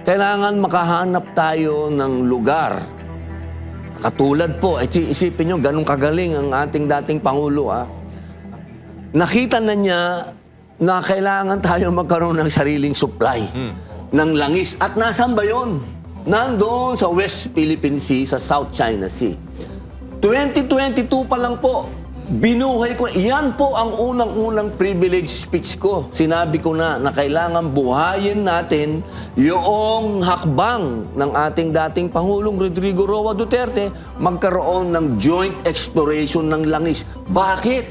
kailangan makahanap tayo ng lugar. Katulad po, isipin nyo, ganun kagaling ang ating dating Pangulo. Nakita na niya na kailangan tayo magkaroon ng sariling supply ng langis. At nasan ba yun? Nandoon sa West Philippine Sea, sa South China Sea. 2022 pa lang po, binuhay ko. Yan po ang unang-unang privilege speech ko. Sinabi ko na kailangan buhayin natin yung hakbang ng ating dating Pangulong Rodrigo Roa Duterte magkaroon ng joint exploration ng langis. Bakit?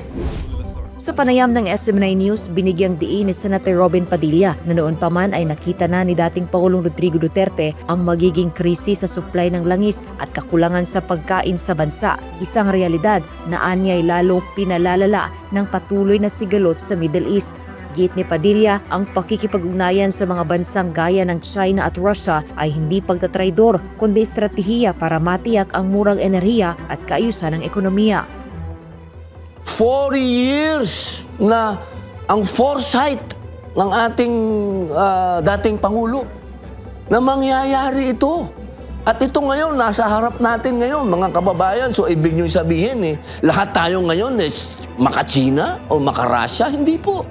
Sa panayam ng SM9 News, binigyang diin ni Senator Robin Padilla na noon pa man ay nakita na ni dating Pangulong Rodrigo Duterte ang magiging krisis sa supply ng langis at kakulangan sa pagkain sa bansa. Isang realidad na anya'y lalong pinalalala ng patuloy na sigalot sa Middle East. Git ni Padilla, ang pakikipag-ugnayan sa mga bansang gaya ng China at Russia ay hindi pagtatraidor kundi estratehiya para matiyak ang murang enerhiya at kaayusan ng ekonomiya. 40 years na ang foresight ng ating dating Pangulo na mangyayari ito. At ito ngayon, nasa harap natin ngayon, mga kababayan. So, ibig nyo sabihin, lahat tayo ngayon, maka-China o maka-Russia? Hindi po.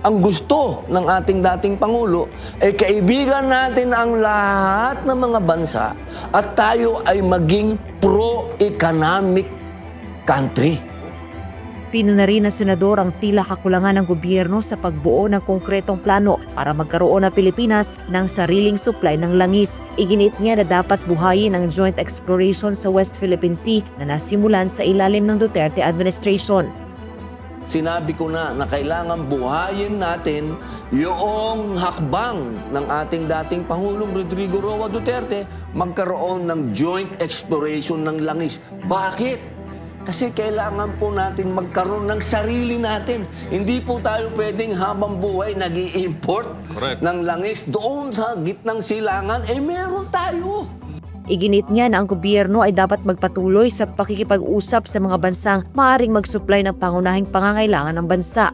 Ang gusto ng ating dating Pangulo ay kaibigan natin ang lahat ng mga bansa at tayo ay maging pro-economic country. Pino na rin ng senador ang tila kakulangan ng gobyerno sa pagbuo ng konkretong plano para magkaroon ng Pilipinas ng sariling supply ng langis. Iginit niya na dapat buhayin ang joint exploration sa West Philippine Sea na nasimulan sa ilalim ng Duterte administration. Sinabi ko na kailangan buhayin natin yung hakbang ng ating dating Pangulong Rodrigo Roa Duterte magkaroon ng joint exploration ng langis. Bakit? Kasi kailangan po natin magkaroon ng sarili natin. Hindi po tayo pwedeng habang buhay nag-i-import ng langis doon sa gitnang silangan. Meron tayo. Iginit niya na ang gobyerno ay dapat magpatuloy sa pakikipag-usap sa mga bansang maaaring mag-supply ng pangunahing pangangailangan ng bansa.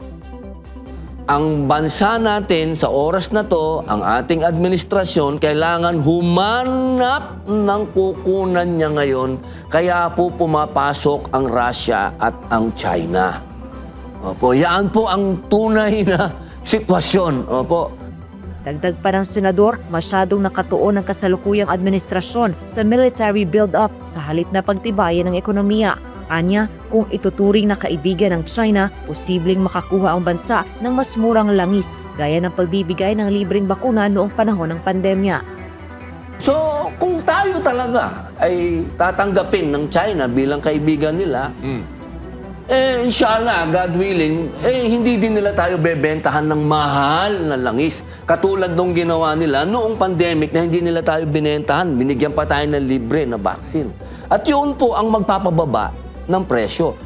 Ang bansa natin sa oras na to, ang ating administrasyon, kailangan humanap ng kukunan niya ngayon. Kaya po pumapasok ang Russia at ang China. Opo, yan po ang tunay na sitwasyon. Opo. Dagdag pa ng senador, masyadong nakatuon ang kasalukuyang administrasyon sa military build-up sa halip na pagtibayan ng ekonomiya. Anya, kung ituturing na kaibigan ng China, posibleng makakuha ang bansa ng mas murang langis gaya ng pagbibigay ng libreng bakuna noong panahon ng pandemya. So, kung tayo talaga ay tatanggapin ng China bilang kaibigan nila, inshallah, God willing, hindi din nila tayo bebentahan ng mahal na langis. Katulad nung ginawa nila noong pandemic na hindi nila tayo binentahan, binigyan pa tayo ng libre na vaccine. At yun po ang magpapababa ng presyo.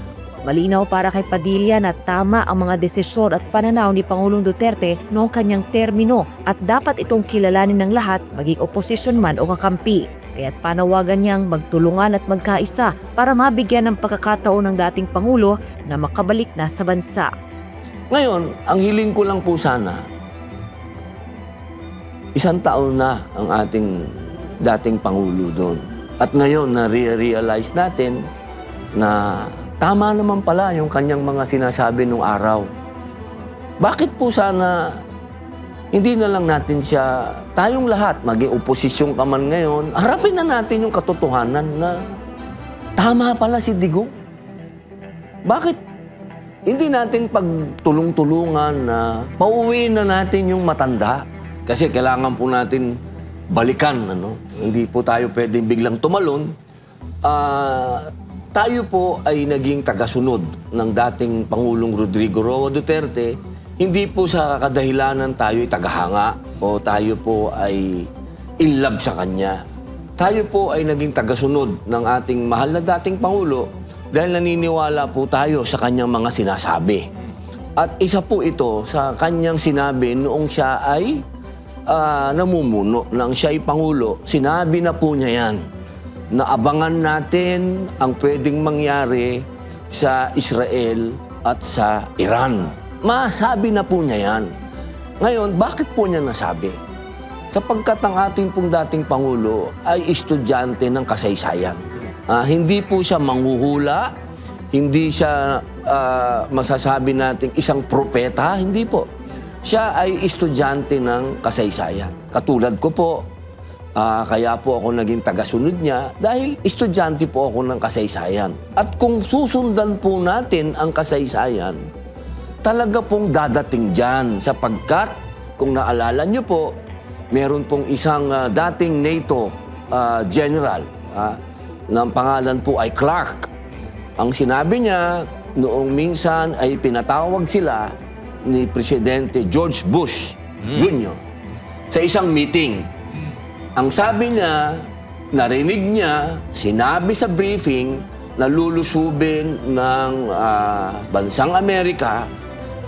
Malinaw para kay Padilla na tama ang mga desisyon at pananaw ni Pangulong Duterte noong kanyang termino at dapat itong kilalanin ng lahat, maging oposisyon man o kakampi. Kaya't panawagan niyang magtulungan at magkaisa para mabigyan ng pagkakataon ng dating Pangulo na makabalik na sa bansa. Ngayon, ang hiling ko lang po sana, 1 taon na ang ating dating Pangulo doon. At ngayon, na-realize natin na tama naman pala yung kanyang mga sinasabi nung araw. Bakit po sana hindi na lang natin siya, tayong lahat, maging oposisyon ka man ngayon, harapin na natin yung katotohanan na tama pala si Digong. Bakit hindi natin pagtulong-tulungan na pauwiin na natin yung matanda? Kasi kailangan po natin balikan, Hindi po tayo pwedeng biglang tumalon. Tayo po ay naging tagasunod ng dating Pangulong Rodrigo Roa Duterte. Hindi po sa kadahilanan tayo ay tagahanga o tayo po ay in love sa kanya. Tayo po ay naging tagasunod ng ating mahal na dating Pangulo dahil naniniwala po tayo sa kanyang mga sinasabi. At isa po ito sa kanyang sinabi noong siya ay namumuno, nang siya ay Pangulo. Sinabi na po niya yan, na abangan natin ang pwedeng mangyari sa Israel at sa Iran. Masabi na po niya yan. Ngayon, bakit po niya nasabi? sapagkat ang ating pong dating Pangulo ay estudyante ng kasaysayan. Hindi po siya manghuhula, hindi siya masasabi natin isang propeta, hindi po. Siya ay estudyante ng kasaysayan. Katulad ko po, kaya po ako naging tagasunod niya dahil estudyante po ako ng kasaysayan. At kung susundan po natin ang kasaysayan, talaga pong dadating dyan sapagkat kung naalala niyo po, meron pong isang dating NATO general ng pangalan po ay Clark. Ang sinabi niya noong minsan ay pinatawag sila ni Presidente George Bush Jr. sa isang meeting. Ang sabi niya, narinig niya, sinabi sa briefing na lulusubin ng bansang Amerika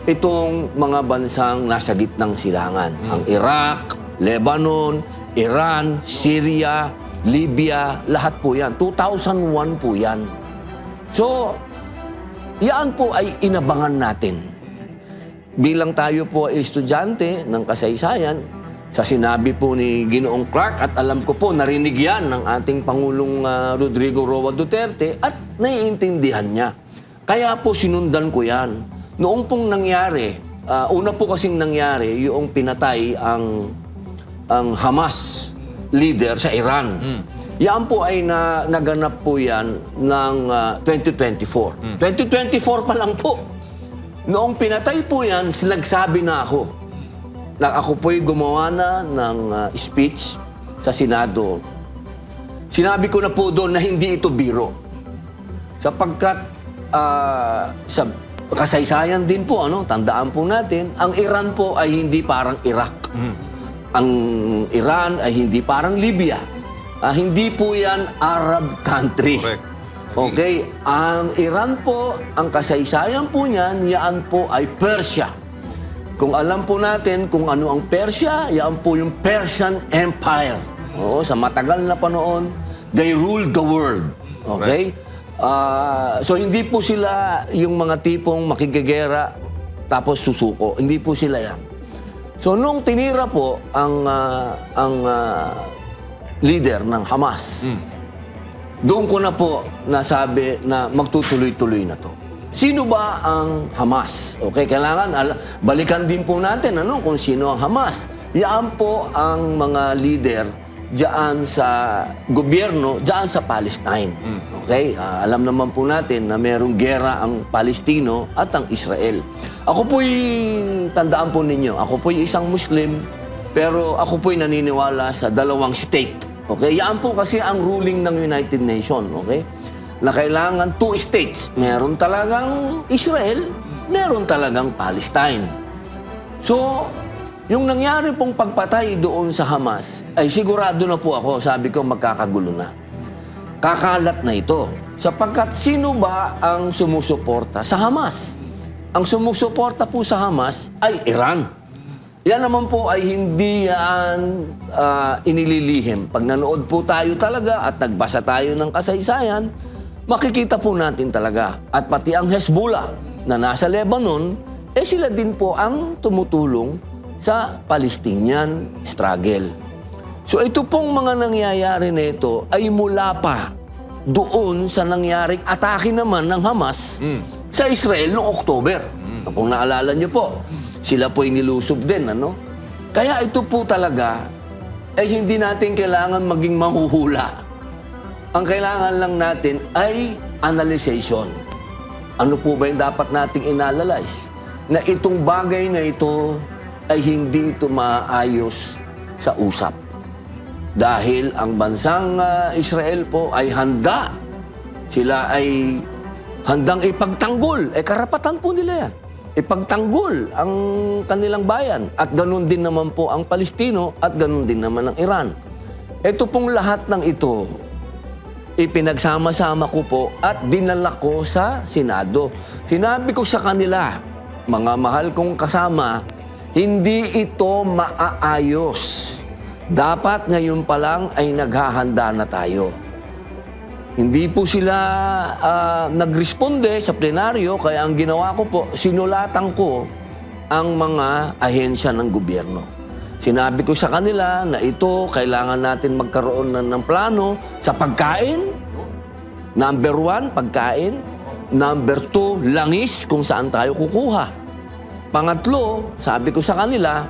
itong mga bansang nasa gitnang silangan. Ang Iraq, Lebanon, Iran, Syria, Libya, lahat po yan. 2001 po yan. So, yan po ay inabangan natin. Bilang tayo po ay estudyante ng kasaysayan, sa sinabi po ni Ginoong Clark, at alam ko po, narinig yan ng ating Pangulong Rodrigo Roa Duterte at naiintindihan niya. Kaya po sinundan ko yan. Noong pong nangyari, una po kasing nangyari, yung pinatay ang Hamas leader sa Iran. Yan po ay naganap po yan ng 2024. 2024 pa lang po. Noong pinatay po yan, nagsabi na ako na ako po'y gumawa na ng speech sa Senado. Sinabi ko na po doon na hindi ito biro. Sapagkat sa kasaysayan din po, tandaan po natin, ang Iran po ay hindi parang Iraq. Ang Iran ay hindi parang Libya. Hindi po yan Arab country. Correct. Okay? Ang Iran po, ang kasaysayan po niyan, yan po ay Persia. Kung alam po natin kung ano ang Persia, yan po yung Persian Empire. Oo, sa matagal na panahon, they ruled the world. Okay? So hindi po sila yung mga tipong makigegera tapos susuko. Hindi po sila yan. So nung tinira po ang leader ng Hamas, doon ko na po nasabi na magtutuloy-tuloy na to. Sino ba ang Hamas? Okay, kailangan balikan din po natin kung sino ang Hamas. Yan po ang mga leader diyan sa gobyerno, diyan sa Palestine. Okay? Alam naman po natin na mayroong gera ang Palestino at ang Israel. Ako po'y, tandaan po ninyo, ako po'y isang Muslim, pero ako po'y naniniwala sa dalawang state. Okay? Yan po kasi ang ruling ng United Nations. Okay? Na kailangan 2 states. Meron talagang Israel, meron talagang Palestine. So, yung nangyari pong pagpatay doon sa Hamas, ay sigurado na po ako, sabi ko magkakagulo na. Kakalat na ito. Sapagkat sino ba ang sumusuporta sa Hamas? Ang sumusuporta po sa Hamas ay Iran. Yan naman po ay hindi yan inililihim. Pag nanood po tayo talaga at nagbasa tayo ng kasaysayan, makikita po natin talaga. At pati ang Hezbollah na nasa Lebanon, sila din po ang tumutulong sa Palestinian struggle. So ito pong mga nangyayari na ito ay mula pa doon sa nangyaring atake naman ng Hamas sa Israel noong October. Kung naalala niyo po, sila po'y nilusob din, Kaya ito po talaga ay hindi natin kailangan maging manghuhula. Ang kailangan lang natin ay analyzation. Ano po ba yung dapat nating inanalyze? Na itong bagay na ito ay hindi ito maayos sa usap. Dahil ang bansang Israel po ay handa. Sila ay handang ipagtanggol. Karapatan po nila yan. Ipagtanggol ang kanilang bayan. At ganun din naman po ang Palestino at ganun din naman ang Iran. Ito pong lahat ng ito, ipinagsama-sama ko po at dinala ko sa Senado. Sinabi ko sa kanila, mga mahal kong kasama, hindi ito maaayos. Dapat ngayon pa lang ay naghahanda na tayo. Hindi po sila nagresponde sa plenaryo, kaya ang ginawa ko po, sinulatan ko ang mga ahensya ng gobyerno. Sinabi ko sa kanila na ito, kailangan natin magkaroon ng plano sa pagkain. Number 1, pagkain. Number 2, langis kung saan tayo kukuha. Pangatlo, sabi ko sa kanila,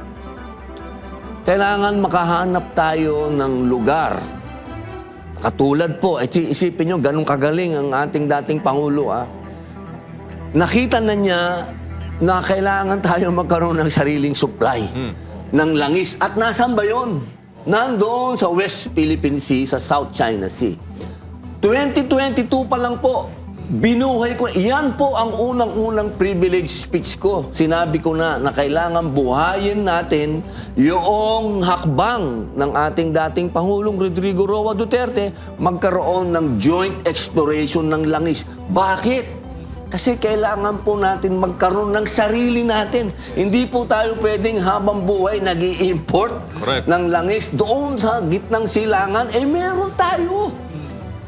kailangan makahanap tayo ng lugar. Katulad po, isipin nyo, ganun kagaling ang ating dating Pangulo. Nakita na niya na kailangan tayo magkaroon ng sariling supply ng langis. At nasan ba yun? Nandoon sa West Philippine Sea, sa South China Sea. 2022 pa lang po, binuhay ko. Yan po ang unang-unang privilege speech ko. Sinabi ko na kailangan buhayin natin yung hakbang ng ating dating Pangulong Rodrigo Roa Duterte magkaroon ng joint exploration ng langis. Bakit? Kasi kailangan po natin magkaroon ng sarili natin. Hindi po tayo pwedeng habang buhay nag-i-import ng langis. Doon sa gitnang silangan, meron tayo.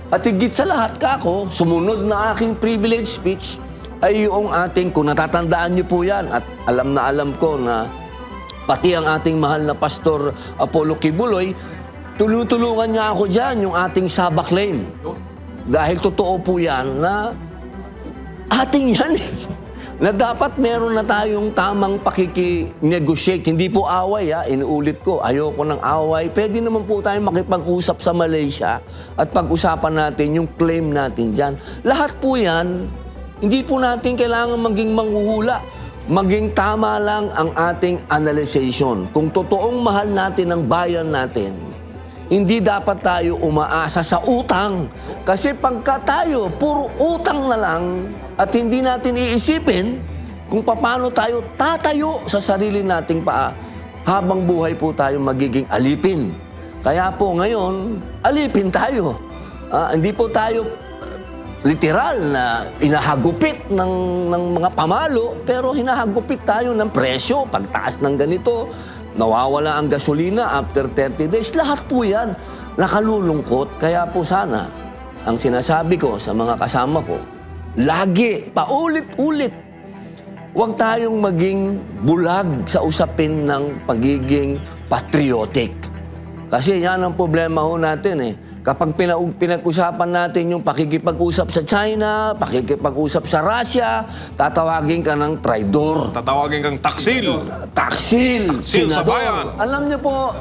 At higit sa lahat kako, sumunod na aking privilege speech ay yung ating, kung natatandaan niyo po yan, at alam na alam ko na pati ang ating mahal na Pastor Apollo Kibuloy, tulungan niya ako dyan, yung ating Saba claim. Dahil totoo po yan na ating yan na dapat meron na tayong tamang pakiki-negotiate. Hindi po away, inuulit ko, ayoko ng away. Pwede naman po tayong makipag-usap sa Malaysia at pag-usapan natin yung claim natin dyan. Lahat po yan, hindi po natin kailangan maging manghuhula. Maging tama lang ang ating analyzation. Kung totoong mahal natin ang bayan natin, hindi dapat tayo umaasa sa utang. Kasi pagka tayo, puro utang na lang at hindi natin iisipin kung paano tayo tatayo sa sarili nating paa, habang buhay po tayo magiging alipin. Kaya po ngayon, alipin tayo. Hindi po tayo literal na hinahagupit ng mga pamalo, pero hinahagupit tayo ng presyo. Pagtaas ng ganito, nawawala ang gasolina after 30 days. Lahat po yan nakalulungkot. Kaya po sana, ang sinasabi ko sa mga kasama ko, lagi, paulit-ulit, huwag tayong maging bulag sa usapin ng pagiging patriotic. Kasi yan ang problema ho natin Kapag pinag-usapan natin yung pakikipag-usap sa China, pakikipag-usap sa Russia, tatawagin ka ng traidor. Tatawagin kang taksil. Taksil sa senador. bayan. Alam niyo po,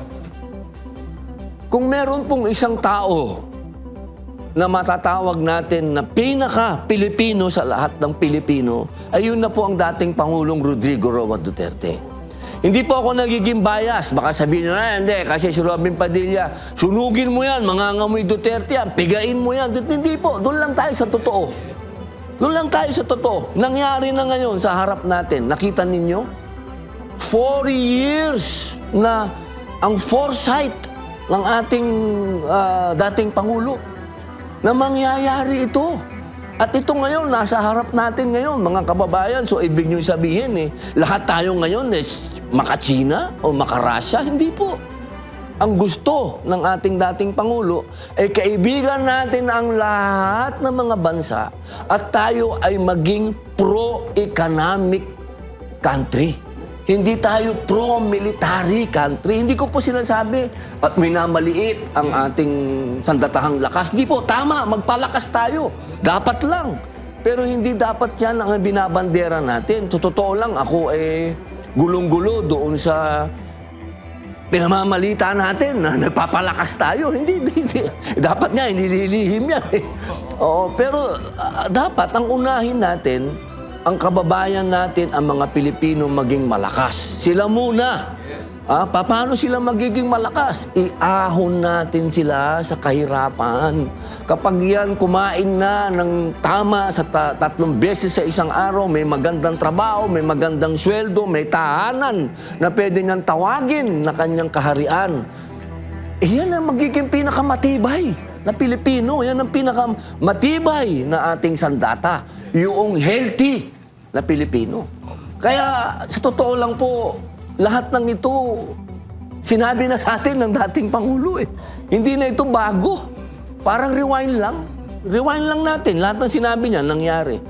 kung meron pong isang tao na matatawag natin na pinaka-Pilipino sa lahat ng Pilipino, ayun na po ang dating Pangulong Rodrigo Roa Duterte. Hindi po ako nagiging bias. Baka sabihin nyo na, hindi, kasi si Robin Padilla, sunugin mo yan, mangangamoy Duterte yan, pigain mo yan. Hindi po, doon lang tayo sa totoo. Doon lang tayo sa totoo. Nangyari na ngayon sa harap natin. Nakita ninyo? 40 years na ang foresight ng ating dating Pangulo na mangyayari ito. At ito ngayon, nasa harap natin ngayon, mga kababayan. So, ibig nyo sabihin lahat tayo ngayon maka-China o maka-Russia? Hindi po. Ang gusto ng ating dating Pangulo ay kaibigan natin ang lahat ng mga bansa at tayo ay maging pro-economic country. Hindi tayo pro-military country. Hindi ko po sinasabi at minamaliit ang ating sandatahang lakas. Hindi po, tama, magpalakas tayo. Dapat lang. Pero hindi dapat yan ang binabandera natin. Totoo lang, ako gulong-gulo doon sa pinamamalita natin na nagpapalakas tayo. Hindi. Dapat nga, nililihim yan. Oo, pero dapat ang unahin natin, ang kababayan natin, ang mga Pilipino maging malakas. Sila muna. Paano sila magiging malakas? Iahon natin sila sa kahirapan. Kapag yan kumain na ng tama sa 3 beses sa isang araw, may magandang trabaho, may magandang sweldo, may tahanan na pwede niyang tawagin na kanyang kaharian. Yan ang magiging pinakamatibay na Pilipino. Yan ang pinakamatibay na ating sandata. Yung healthy na Pilipino. Kaya sa totoo lang po, lahat ng ito, sinabi na sa atin ng dating Pangulo Hindi na ito bago. Parang rewind lang. Rewind lang natin. Lahat ng sinabi niya nangyari.